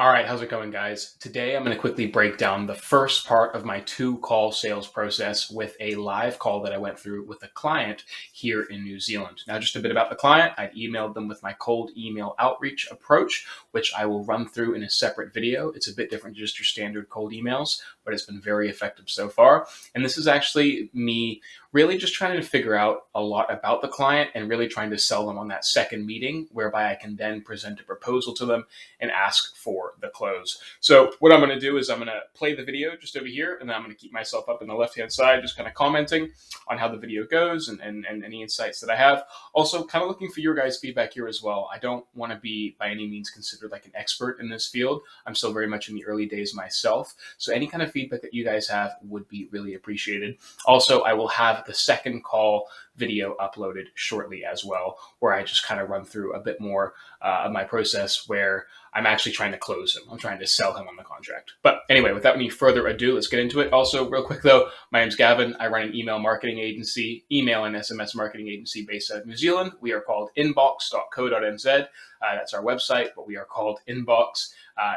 All right, how's it going, guys? Today I'm going to quickly break down the first part of my two-call sales process with a live call that I went through with a client here in New Zealand. Now, just a bit about the client. I emailed them with my cold email outreach approach, which I will run through in a separate video. It's a bit different than just your standard cold emails, but it's been very effective so far. And this is actually me really just trying to figure out a lot about the client and really trying to sell them on that second meeting, whereby I can then present a proposal to them and ask for the close. So what I'm going to do is I'm going to play the video just over here, and then I'm going to keep myself up in the left-hand side, just kind of commenting on how the video goes and any insights that I have. Also, kind of looking for your guys' feedback here as well. I don't want to be by any means considered like an expert in this field. I'm still very much in the early days myself. So any kind of feedback that you guys have would be really appreciated. Also, I will have the second call video uploaded shortly as well, where I just kind of run through a bit more of my process where I'm actually trying to close him. I'm trying to sell him on the contract. But anyway, without any further ado, let's get into it. Also, real quick though, my name's Gavin. I run an email marketing agency, email and SMS marketing agency based out of New Zealand. We are called inbox.co.nz. That's our website, but we are called Inbox.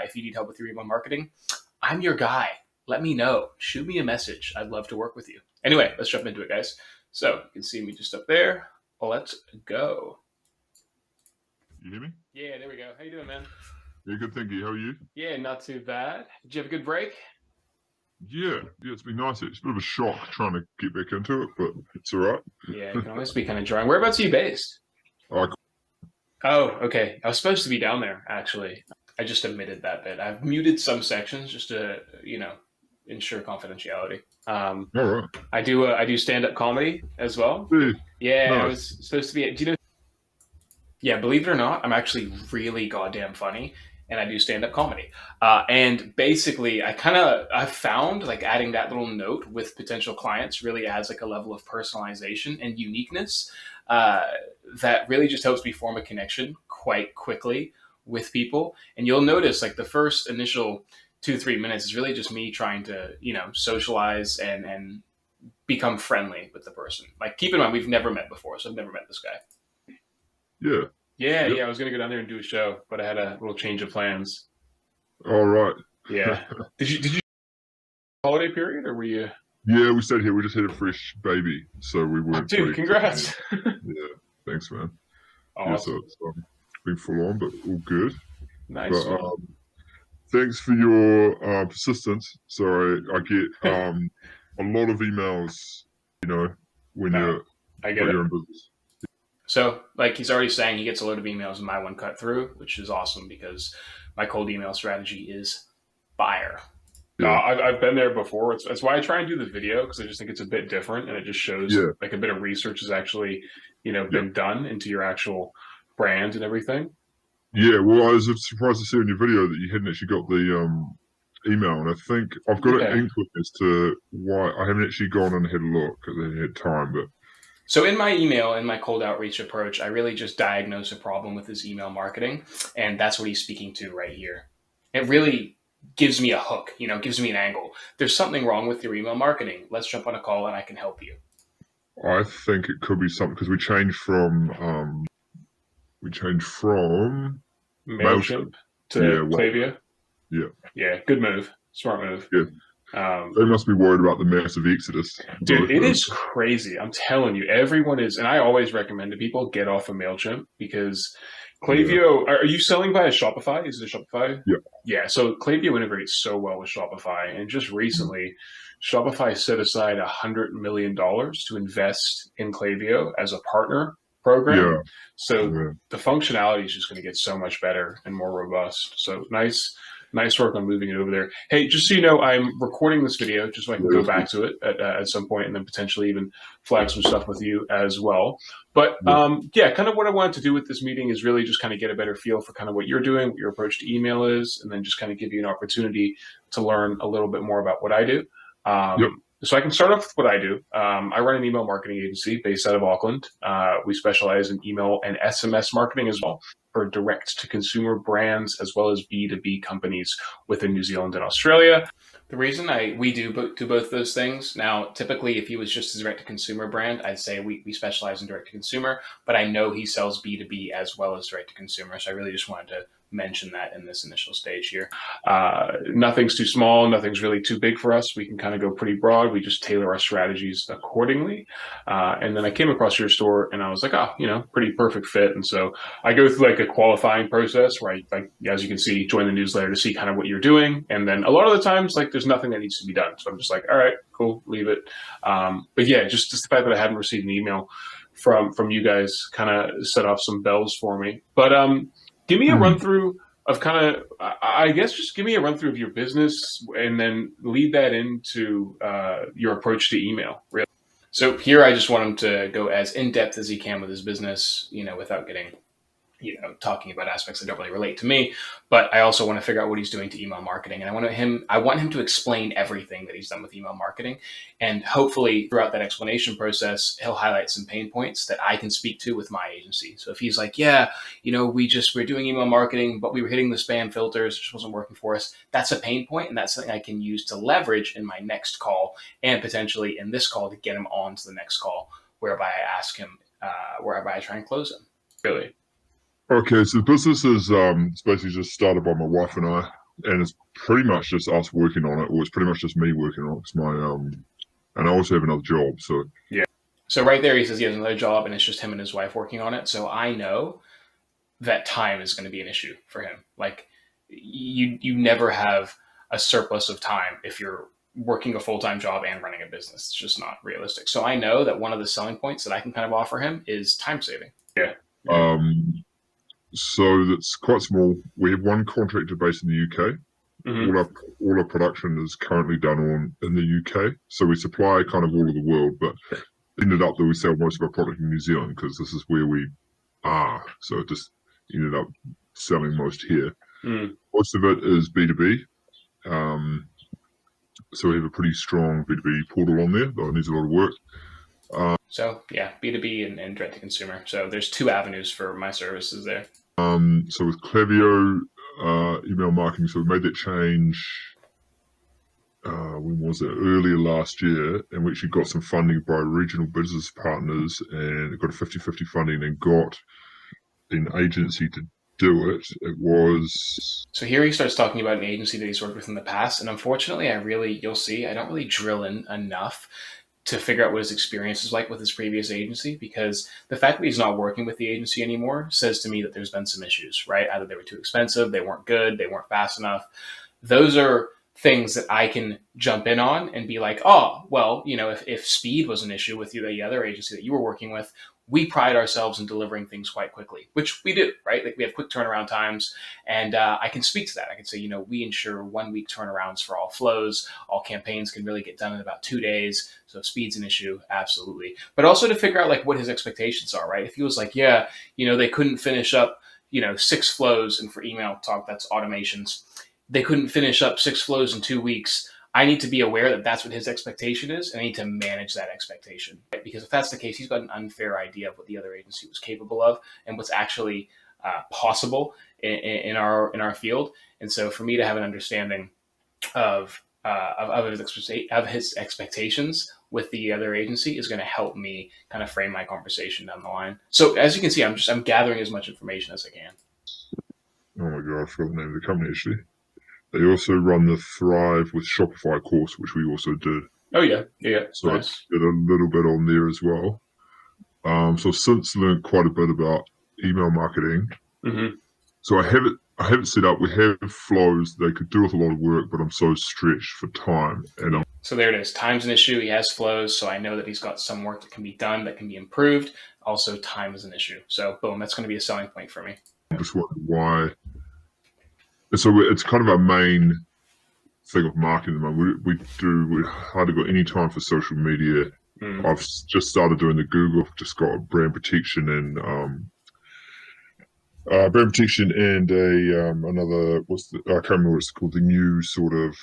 If you need help with your email marketing, I'm your guy. Let me know. Shoot me a message. I'd love to work with you. Anyway, let's jump into it, guys. So you can see me just up there. Let's go. You hear me? Yeah, there we go. How you doing, man? Yeah, good, thank you. How are you? Yeah, not too bad. Did you have a good break? Yeah, it's been nice. It's a bit of a shock trying to get back into it, but it's all right. Yeah, it can always be kind of dry. Whereabouts are you based? I, Oh, okay. I was supposed to be down there, actually. I just omitted that bit. I've muted some sections just to, ensure confidentiality. all right. I do stand-up comedy as well. Yeah, I nice. was supposed to be. Do you know? Yeah, believe it or not, I'm actually really goddamn funny, and I do stand-up comedy. And basically, I found like adding that little note with potential clients really adds like a level of personalization and uniqueness that really just helps me form a connection quite quickly with people. And you'll notice like the first initial 2-3 minutes is really just me trying to socialize and become friendly with the person. Like, keep in mind, we've never met before, so I've never met this guy. Yeah. Yeah, Yep. yeah. I was gonna go down there and do a show, but I had a little change of plans. All right. Yeah. Did you holiday period, or were you? Yeah, we stayed here. We just had a fresh baby, so we Oh, weren't. dude, congrats. Yeah, thanks, man. Yeah, so Awesome. it's been full on, but all good. Nice. But Man. thanks for your persistence. Sorry, I get a lot of emails, when No, I get got it. your own business. So, like he's already saying, he gets a load of emails and my one cut through, which is awesome because my cold email strategy is fire. Yeah. I've been there before. That's why I try and do the video, because I just think it's a bit different, and it just shows Yeah. like a bit of research has actually, been done into your actual brand and everything. Yeah, well, I was surprised to see on your video that you hadn't actually got the email, and I think I've got an inkling as to why I haven't actually gone and had a look because I had time. But so in my email, in my cold outreach approach, I really just diagnose a problem with his email marketing, and that's what he's speaking to right here. It really gives me a hook, gives me an angle. There's something wrong with your email marketing. Let's jump on a call and I can help you. I think it could be something because we changed from MailChimp to Klaviyo. Yeah. Yeah, good move. Smart move. Yeah. They must be worried about the massive exodus. Dude, it is crazy. I'm telling you, everyone is, and I always recommend to people get off of MailChimp because Klaviyo, are you selling via Shopify? Is it a Shopify? Yeah. Yeah, so Klaviyo integrates so well with Shopify, and just recently, Shopify set aside $100 million to invest in Klaviyo as a partner program. Yeah. So the functionality is just going to get so much better and more robust. So nice work on moving it over there. Hey, just so you know, I'm recording this video just so I can go back to it at some point and then potentially even flag some stuff with you as well. But kind of what I wanted to do with this meeting is really just kind of get a better feel for kind of what you're doing, what your approach to email is, and then just kind of give you an opportunity to learn a little bit more about what I do. So I can start off with what I do. I run an email marketing agency based out of Auckland. We specialize in email and SMS marketing as well for direct-to-consumer brands as well as B2B companies within New Zealand and Australia. The reason we do both those things, now typically if he was just a direct-to-consumer brand, I'd say we specialize in direct-to-consumer, but I know he sells B2B as well as direct-to-consumer, so I really just wanted to mention that in this initial stage here. Nothing's too small, nothing's really too big for us. We can kind of go pretty broad. We just tailor our strategies accordingly. And then I came across your store and I was like, oh, pretty perfect fit. And so I go through like a qualifying process where I, like, as you can see, join the newsletter to see kind of what you're doing. And then a lot of the times, like, there's nothing that needs to be done. So I'm just like, all right, cool, leave it. But yeah, just the fact that I hadn't received an email from you guys kind of set off some bells for me. But give me a run through of kind of, I guess, just give me a run through of your business and then lead that into your approach to email. Really. So here I just want him to go as in depth as he can with his business, without getting, talking about aspects that don't really relate to me. But I also want to figure out what he's doing to email marketing. And I want him to explain everything that he's done with email marketing. And hopefully throughout that explanation process, he'll highlight some pain points that I can speak to with my agency. So if he's like, yeah, we're doing email marketing, but we were hitting the spam filters, it just wasn't working for us. That's a pain point, and that's something I can use to leverage in my next call and potentially in this call to get him on to the next call, whereby I ask him, whereby I try and close him. Really. Okay, so the business is it's basically just started by my wife and I, and it's pretty much just us working on it, or it's pretty much just me working on it. It's my and I also have another job, so yeah. So right there, he says he has another job, and it's just him and his wife working on it. So I know that time is going to be an issue for him. Like you never have a surplus of time if you're working a full-time job and running a business. It's just not realistic. So I know that one of the selling points that I can kind of offer him is time saving. Yeah. So that's quite small. We have one contractor based in the UK. Mm-hmm. All our production is currently done in the UK. So we supply kind of all of the world, but ended up that we sell most of our product in New Zealand because this is where we are. So it just ended up selling most here. Most of it is B2B. So we have a pretty strong B2B portal on there, though it needs a lot of work. So yeah, B2B and direct to consumer. So there's two avenues for my services there. So with Klaviyo email marketing, so we made that change, when was it? Earlier last year, and we actually got some funding by regional business partners and got a 50-50 funding and got an agency to do it. It was... So here he starts talking about an agency that he's worked with in the past, and unfortunately you'll see, I don't really drill in enough to figure out what his experience is like with his previous agency, because the fact that he's not working with the agency anymore says to me that there's been some issues, right? Either they were too expensive, they weren't good, they weren't fast enough. Those are things that I can jump in on and be like, oh, well, if speed was an issue with the other agency that you were working with, we pride ourselves in delivering things quite quickly, which we do, right? Like we have quick turnaround times, and I can speak to that. I can say, we ensure 1 week turnarounds for all flows. All campaigns can really get done in about 2 days. So if speed's an issue, absolutely. But also to figure out like what his expectations are, right? If he was like, yeah, they couldn't finish up, 6 flows, and for email talk, that's automations. They couldn't finish up 6 flows in 2 weeks. I need to be aware that that's what his expectation is, and I need to manage that expectation. Right? Because if that's the case, he's got an unfair idea of what the other agency was capable of and what's actually possible in our field. And so, for me to have an understanding of his expectations with the other agency is going to help me kind of frame my conversation down the line. So, as you can see, I'm gathering as much information as I can. Oh my God, I forgot the name of the company actually. They also run the Thrive with Shopify course, which we also did. Oh, yeah. So nice. I did a little bit on there as well. So I've since learned quite a bit about email marketing. Mm-hmm. So I have it set up. We have flows. They could do with a lot of work, but I'm so stretched for time. And so there it is. Time's an issue. He has flows, so I know that he's got some work that can be done, that can be improved. Also, time is an issue. So boom, that's going to be a selling point for me. I'm just wondering why. So it's kind of our main thing of marketing. We hardly got any time for social media. I've just started doing the Google. I've just got brand protection and another. I can't remember what it's called. The new sort of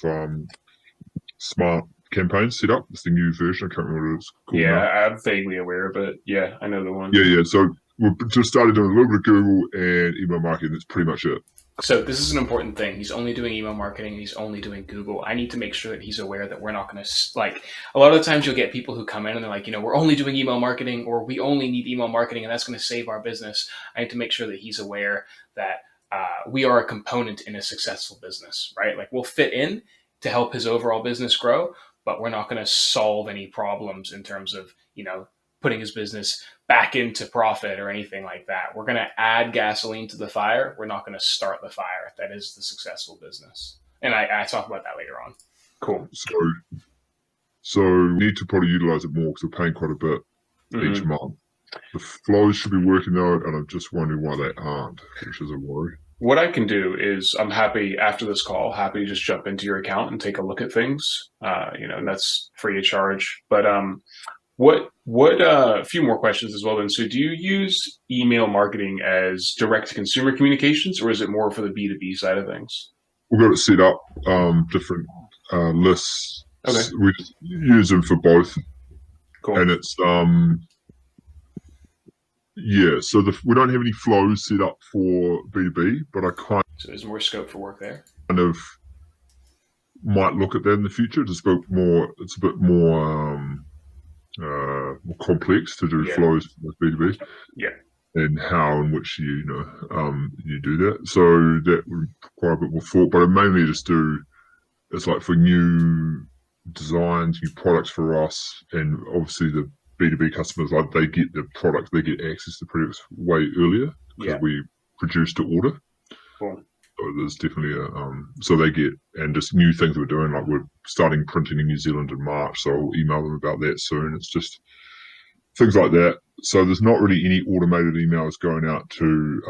smart campaign set up. It's the new version. I can't remember what it's called. Yeah, now. I'm vaguely aware of it. Yeah, I know the one. Yeah. So we've just started doing a little bit of Google and email marketing. That's pretty much it. So this is an important thing. He's only doing email marketing. He's only doing Google. I need to make sure that he's aware that we're not going to, like, a lot of the times you'll get people who come in and they're like, we're only doing email marketing, or we only need email marketing and that's going to save our business. I need to make sure that he's aware that we are a component in a successful business, right? Like we'll fit in to help his overall business grow, but we're not going to solve any problems in terms of, putting his business back into profit or anything like that. We're going to add gasoline to the fire. We're not going to start the fire. That is the successful business. And I talk about that later on. Cool. So we need to probably utilize it more because we're paying quite a bit each month. The flows should be working out, and I'm just wondering why they aren't, which is a worry. What I can do is I'm happy after this call, happy to just jump into your account and take a look at things, and that's free of charge. But a few more questions as well then. So do you use email marketing as direct to consumer communications, or is it more for the B2B side of things? We've got it set up, different lists. Okay. We use them for both. Cool. And it's, so we don't have any flows set up for B2B, but So there's more scope for work there. Kind of might look at that in the future. It's a bit more complex to do flows with B2B. Yeah. And how and which you do that. So that would require a bit more thought, but I mainly just it's like for new designs, new products for us, and obviously the B2B customers, like they get the product, they get access to products way earlier because we produce to order. Cool. So there's definitely so they get, and just new things we're doing, like we're starting printing in New Zealand in March, so I'll email them about that soon. It's just things like that. So there's not really any automated emails going out to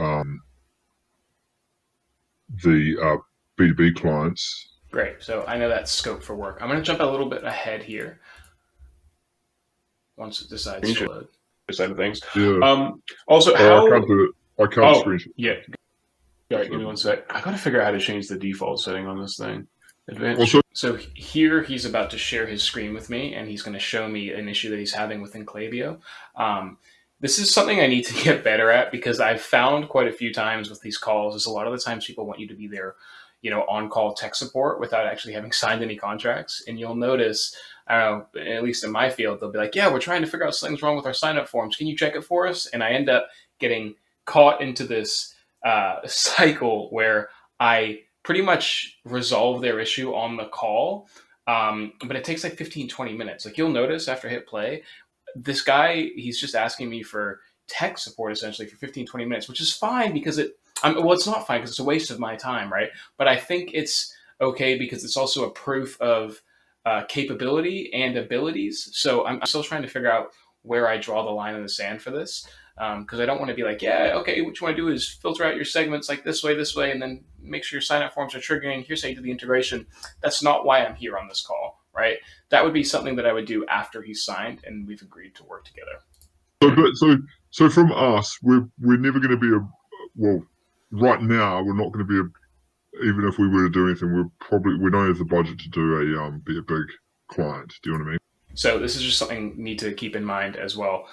the B2B clients. Great. So I know that's scope for work. I'm going to jump a little bit ahead here once it decides to load. Side of things. Yeah. Also, I can't do it. I can't screenshot. Yeah. All right, give me one sec. I got to figure out how to change the default setting on this thing. Advanced. So here he's about to share his screen with me, and he's going to show me an issue that he's having within Klaviyo. This is something I need to get better at because I've found quite a few times with these calls is a lot of the times people want you to be their, on-call tech support without actually having signed any contracts. And you'll notice, I don't know, at least in my field, they'll be like, yeah, we're trying to figure out something's wrong with our sign-up forms. Can you check it for us? And I end up getting caught into this cycle where I pretty much resolve their issue on the call. But it takes like 15, 20 minutes. Like you'll notice after I hit play, this guy, he's just asking me for tech support essentially for 15, 20 minutes, which is fine because it's not fine because it's a waste of my time, right? But I think it's okay because it's also a proof of capability and abilities. So I'm still trying to figure out where I draw the line in the sand for this. Because I don't want to be like, yeah, okay, what you want to do is filter out your segments like this way, and then make sure your sign-up forms are triggering. Here's how you do the integration. That's not why I'm here on this call, right? That would be something that I would do after he's signed and we've agreed to work together. So from us, we're never going to be right now, we're not going to be even if we were to do anything, we don't have the budget to do be a big client. Do you know what I mean? So this is just something you need to keep in mind as well.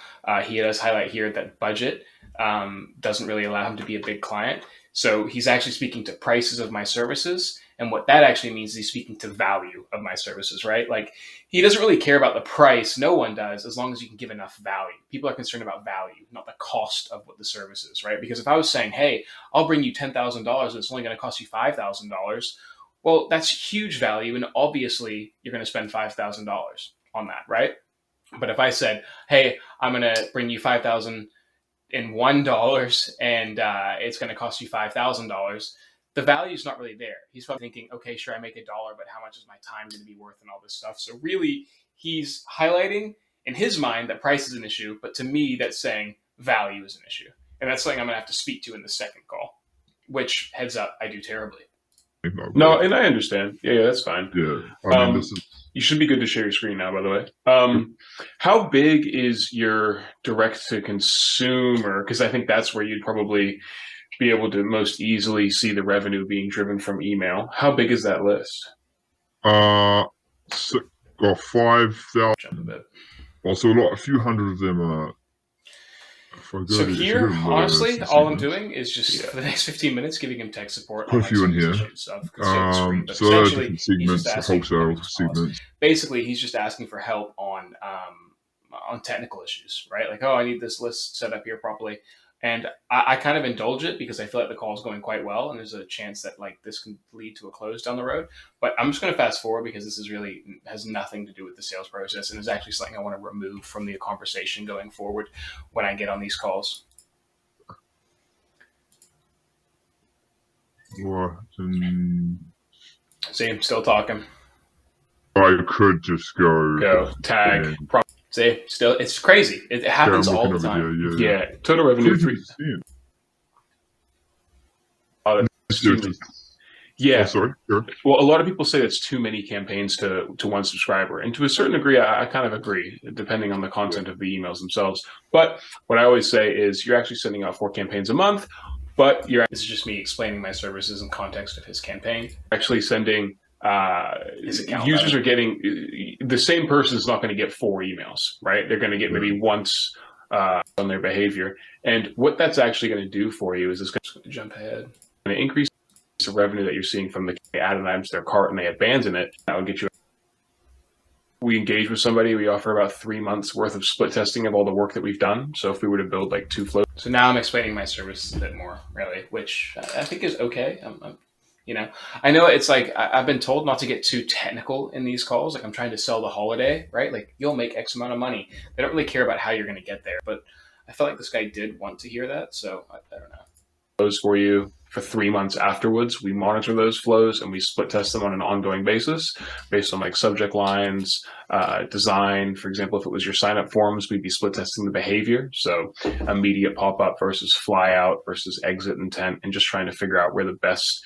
He does highlight here that budget doesn't really allow him to be a big client. So he's actually speaking to prices of my services. And what that actually means is he's speaking to value of my services, right? Like he doesn't really care about the price. No one does, as long as you can give enough value. People are concerned about value, not the cost of what the service is, right? Because if I was saying, hey, I'll bring you $10,000 and it's only going to cost you $5,000, well, that's huge value. And obviously you're going to spend $5,000 on that, right? But if I said, hey, I'm going to bring you $5,001 and it's going to cost you $5,000, the value is not really there. He's probably thinking, okay, sure, I make $1, but how much is my time going to be worth and all this stuff? So really, he's highlighting in his mind that price is an issue, but to me, that's saying value is an issue. And that's something I'm going to have to speak to in the second call, which, heads up, I do terribly. No, and I understand. Yeah, that's fine. Yeah. I mean, you should be good to share your screen now, by the way. How big is your direct-to-consumer? Because I think that's where you'd probably be able to most easily see the revenue being driven from email. How big is that list? 5,000. Also, a few hundred of them are. So here, honestly, all I'm doing is just for the next 15 minutes giving him tech support. Put a few in here. Stuff, so different segments, wholesale segments. Basically, he's just asking for help on technical issues, right? Like, oh, I need this list set up here properly. And I kind of indulge it because I feel like the call is going quite well, and there's a chance that like this can lead to a close down the road. But I'm just going to fast forward because this is really has nothing to do with the sales process, and is actually something I want to remove from the conversation going forward when I get on these calls. What? See, I'm still talking. I could just Go tag. and- See, still, it's crazy. It happens Yeah, I'm all looking the over time. here, Yeah, total revenue 3. 3%. Oh, It's just- Yeah. Oh, sorry. Sure. Well, a lot of people say it's too many campaigns to one subscriber, and to a certain degree, I kind of agree, depending on the content of the emails themselves. But what I always say is, you're actually sending out 4 campaigns a month, but you're This is just me explaining my services in context of his campaign. actually sending. His account, Users are getting the same person is not going to get 4 emails, right? They're going to get maybe once on their behavior, and what that's actually going to do for you is it's going to jump ahead. to increase the revenue that you're seeing from the added items to their cart and they abandon it. That will get you. We engage with somebody. We offer about 3 months worth of split testing of all the work that we've done. So if we were to build like 2 flows. So now I'm explaining my service a bit more, really, which I think is okay. I know it's like I've been told not to get too technical in these calls. Like I'm trying to sell the holiday, right? Like you'll make X amount of money. They don't really care about how you're going to get there. But I felt like this guy did want to hear that. So I don't know. Flows for you for 3 months afterwards. We monitor those flows and we split test them on an ongoing basis based on like subject lines, design. For example, if it was your sign up forms, we'd be split testing the behavior. So immediate pop up versus fly out versus exit intent, and just trying to figure out where the best,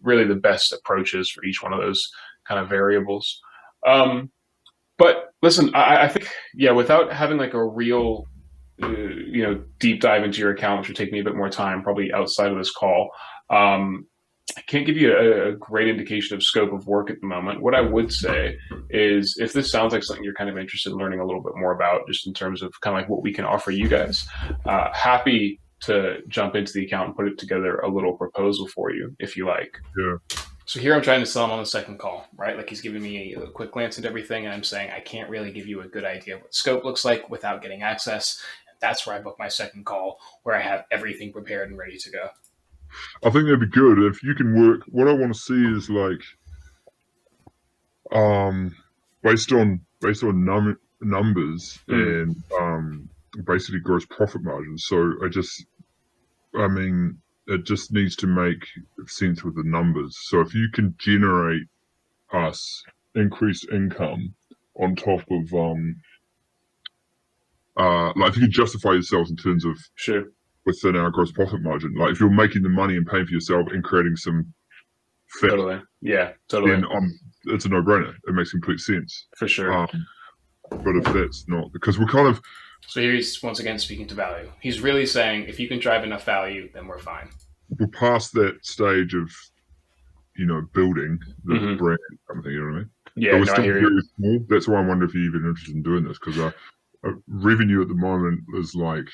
really the best approach is for each one of those kind of variables. But listen, I think, yeah, without having like a real deep dive into your account, which would take me a bit more time, probably outside of this call. I can't give you a great indication of scope of work at the moment. What I would say is, if this sounds like something you're kind of interested in learning a little bit more about, just in terms of kind of like what we can offer you guys, happy to jump into the account and put it together a little proposal for you, if you like. Yeah. So here I'm trying to sell him on the second call, right? Like he's giving me a quick glance at everything, and I'm saying I can't really give you a good idea of what scope looks like without getting access. That's where I book my second call, where I have everything prepared and ready to go. I think that'd be good if you can work. What I want to see is like, based on numbers and basically gross profit margins. So it just needs to make sense with the numbers. So if you can generate us increased income on top of like if you can justify yourselves in terms of Sure. within our gross profit margin, like if you're making the money and paying for yourself and creating some fit, Totally. Yeah, totally. then it's a no-brainer. It makes complete sense. For sure. But if that's not, because we're kind of, So here he's once again speaking to value. He's really saying if you can drive enough value, then we're fine. we're past that stage of, building the Mhm. brand, kind of thing, you know what I mean? Yeah, But we're no, I still hear you. very small. That's why I wonder if you're even interested in doing this, because revenue at the moment is like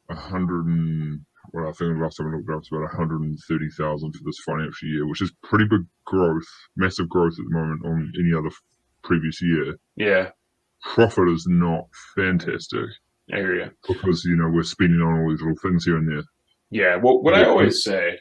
100 and, well, I think the last time I looked up, it's about 130,000 for this financial year, which is pretty big growth, massive growth at the moment on any other previous year. Yeah, Profit is not fantastic I hear you. because, we're spending on all these little things here and there. Yeah, well, what I always say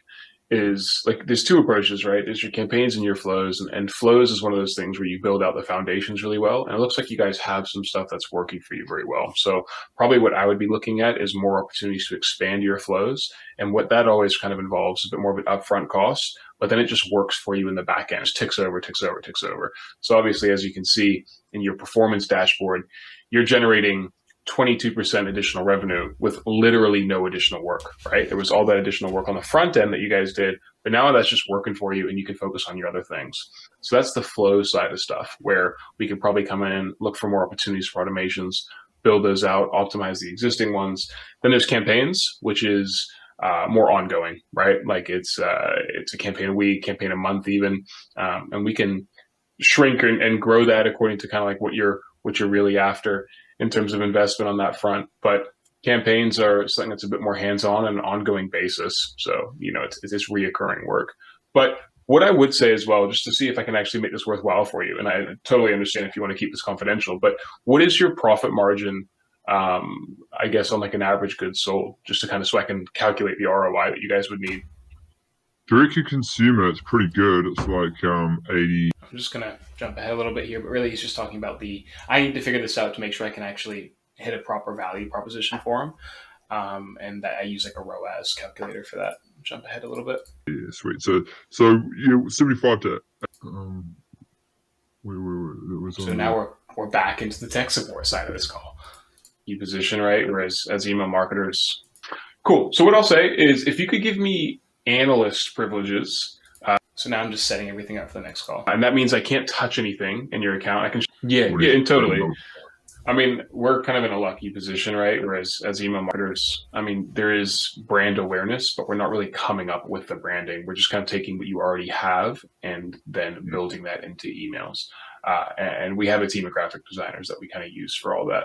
is, like, there's 2 approaches, right? There's your campaigns and your flows, and flows is one of those things where you build out the foundations really well, and it looks like you guys have some stuff that's working for you very well. So probably what I would be looking at is more opportunities to expand your flows, and what that always kind of involves is a bit more of an upfront cost, but then it just works for you in the back end. It just ticks over. So obviously, as you can see in your performance dashboard, you're generating 22% additional revenue with literally no additional work, right? There was all that additional work on the front end that you guys did, but now that's just working for you and you can focus on your other things. So that's the flow side of stuff, where we can probably come in, look for more opportunities for automations, build those out, optimize the existing ones. Then there's campaigns, which is more ongoing, right? Like it's a campaign a week, campaign a month even, and we can shrink and grow that according to kind of like what you're really after in terms of investment on that front. But campaigns are something that's a bit more hands-on on an ongoing basis. So, it's reoccurring work. But what I would say as well, just to see if I can actually make this worthwhile for you, and I totally understand if you want to keep this confidential, but what is your profit margin I guess on like an average goods sold, just to kind of so I can calculate the ROI that you guys would need. Direct to consumer, it's pretty good. It's like 80. I'm just going to jump ahead a little bit here, but really he's just talking about I need to figure this out to make sure I can actually hit a proper value proposition for him. And that I use like a ROAS calculator for that. Jump ahead a little bit. Yeah, sweet. So 75 to so now we're back into the tech support side of this call. You position, right? Whereas as email marketers, cool. So what I'll say is, if you could give me analyst privileges. So now I'm just setting everything up for the next call, and that means I can't touch anything in your account. I can, and totally. I mean, we're kind of in a lucky position, right? Whereas as email marketers, I mean, there is brand awareness, but we're not really coming up with the branding. We're just kind of taking what you already have and then building that into emails. And we have a team of graphic designers that we kind of use for all that.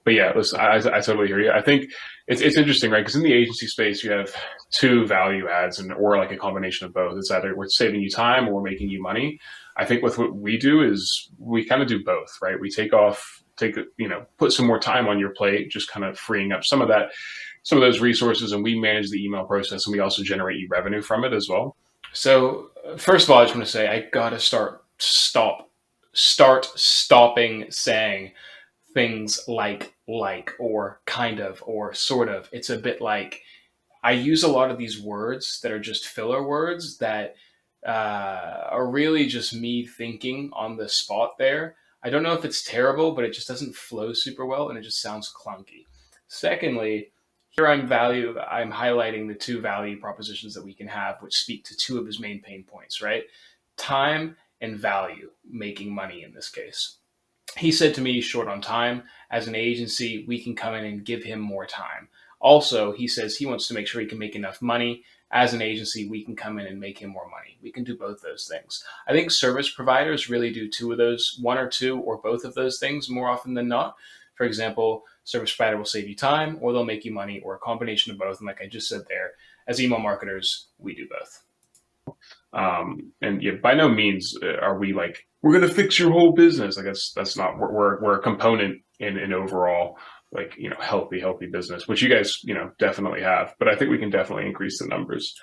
But yeah, listen, I totally hear you. I think it's interesting, right? Because in the agency space, you have two value adds, or like a combination of both. It's either we're saving you time or we're making you money. I think with what we do is we kind of do both, right? We put some more time on your plate, just kind of freeing up some of those resources, and we manage the email process, and we also generate you revenue from it as well. So first of all, I just want to say I gotta stop stopping saying things like or kind of or sort of. It's a bit like I use a lot of these words that are just filler words that are really just me thinking on the spot there. I don't know if it's terrible, but it just doesn't flow super well and it just sounds clunky. Secondly, here I'm highlighting the two value propositions that we can have, which speak to two of his main pain points, right? Time and value, making money in this case. He said to me, he's short on time. As an agency, we can come in and give him more time. Also, he says he wants to make sure he can make enough money. As an agency, we can come in and make him more money. We can do both those things. I think service providers really do two of those, one or two or both of those things more often than not. For example, service provider will save you time, or they'll make you money, or a combination of both. And like I just said there, as email marketers, we do both. And yeah, by no means are we like, we're going to fix your whole business. Like that's not, we're a component in an overall, like, healthy business, which you guys, definitely have, but I think we can definitely increase the numbers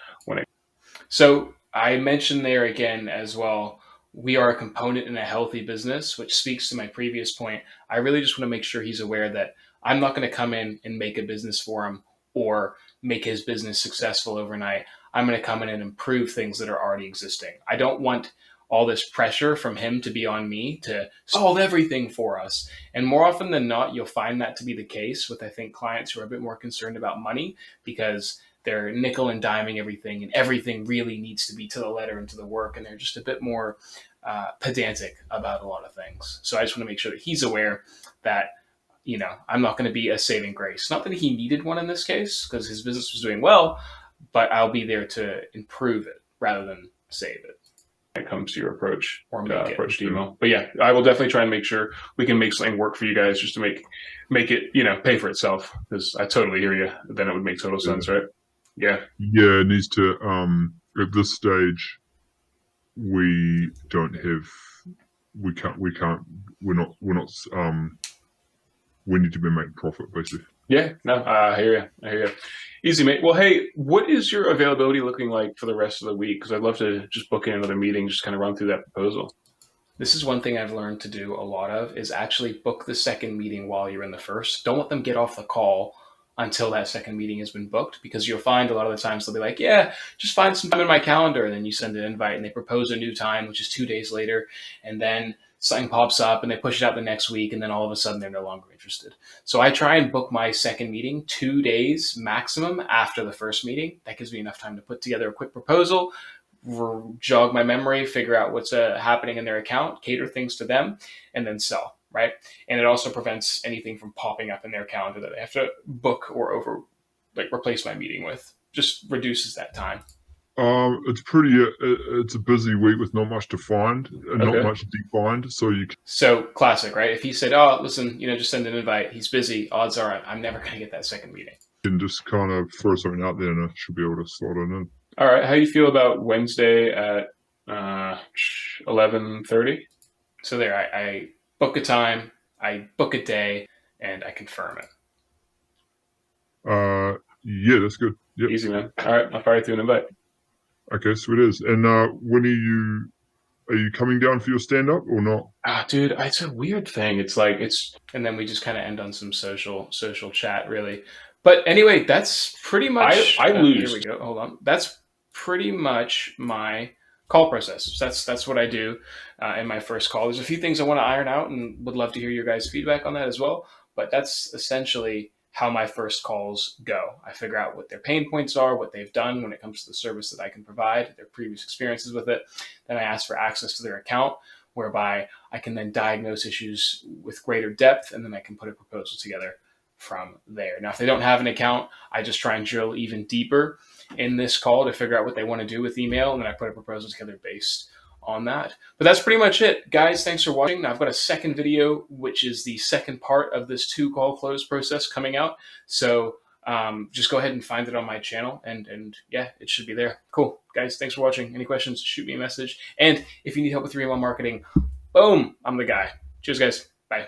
So I mentioned there again as well, we are a component in a healthy business, which speaks to my previous point. I really just want to make sure he's aware that I'm not going to come in and make a business for him or make his business successful overnight. I'm going to come in and improve things that are already existing. I don't want all this pressure from him to be on me to solve everything for us. And more often than not, you'll find that to be the case with, I think, clients who are a bit more concerned about money because they're nickel and diming everything and everything really needs to be to the letter and to the work. And they're just a bit more pedantic about a lot of things. So I just want to make sure that he's aware that, I'm not going to be a saving grace. Not that he needed one in this case because his business was doing well, but I'll be there to improve it rather than save it. When it comes to your approach to email. But yeah, I will definitely try and make sure we can make something work for you guys just to make it, pay for itself. Because I totally hear you. Then it would make total sense, right? Yeah. Yeah, it needs to, at this stage, we're not, we need to be making profit basically. Yeah, no, I hear you. Easy, mate. Well, hey, what is your availability looking like for the rest of the week? Because I'd love to just book in another meeting, just kind of run through that proposal. This is one thing I've learned to do a lot of is actually book the second meeting while you're in the first. Don't let them get off the call until that second meeting has been booked, because you'll find a lot of the times they'll be like, yeah, just find some time in my calendar. And then you send an invite and they propose a new time, which is 2 days later. And then something pops up and they push it out the next week. And then all of a sudden they're no longer interested. So I try and book my second meeting 2 days maximum after the first meeting. That gives me enough time to put together a quick proposal, jog my memory, figure out what's happening in their account, cater things to them, and then sell, right? And it also prevents anything from popping up in their calendar that they have to book or replace my meeting with. Just reduces that time. It's a busy week with not much to find and not much defined. So classic, right? If he said, oh, listen, just send an invite, he's busy, odds are I'm never going to get that second meeting. You can just kind of throw something out there and I should be able to slot it in. All right. How do you feel about Wednesday at 11:30? So there, I book a time, I book a day, and I confirm it. Yeah, that's good. Yep. Easy, man. All right, I'll fire through an invite. Okay, sweet as. And when are you coming down for your stand up or not? Dude, it's a weird thing. And then we just kind of end on some social chat, really. But anyway, that's pretty much. I lose. Here we go. Hold on. That's pretty much my call process. So that's what I do in my first call. There's a few things I want to iron out, and would love to hear your guys' feedback on that as well. But that's essentially how my first calls go. I figure out what their pain points are, what they've done when it comes to the service that I can provide, their previous experiences with it. Then I ask for access to their account, whereby I can then diagnose issues with greater depth, and then I can put a proposal together from there. Now, if they don't have an account, I just try and drill even deeper in this call to figure out what they want to do with email, and then I put a proposal together based on that. But that's pretty much it. Guys, thanks for watching. Now, I've got a second video, which is the second part of this 2-call close process coming out. So just go ahead and find it on my channel, and yeah, it should be there. Cool. Guys, thanks for watching. Any questions, shoot me a message. And if you need help with your email marketing, boom, I'm the guy. Cheers, guys. Bye.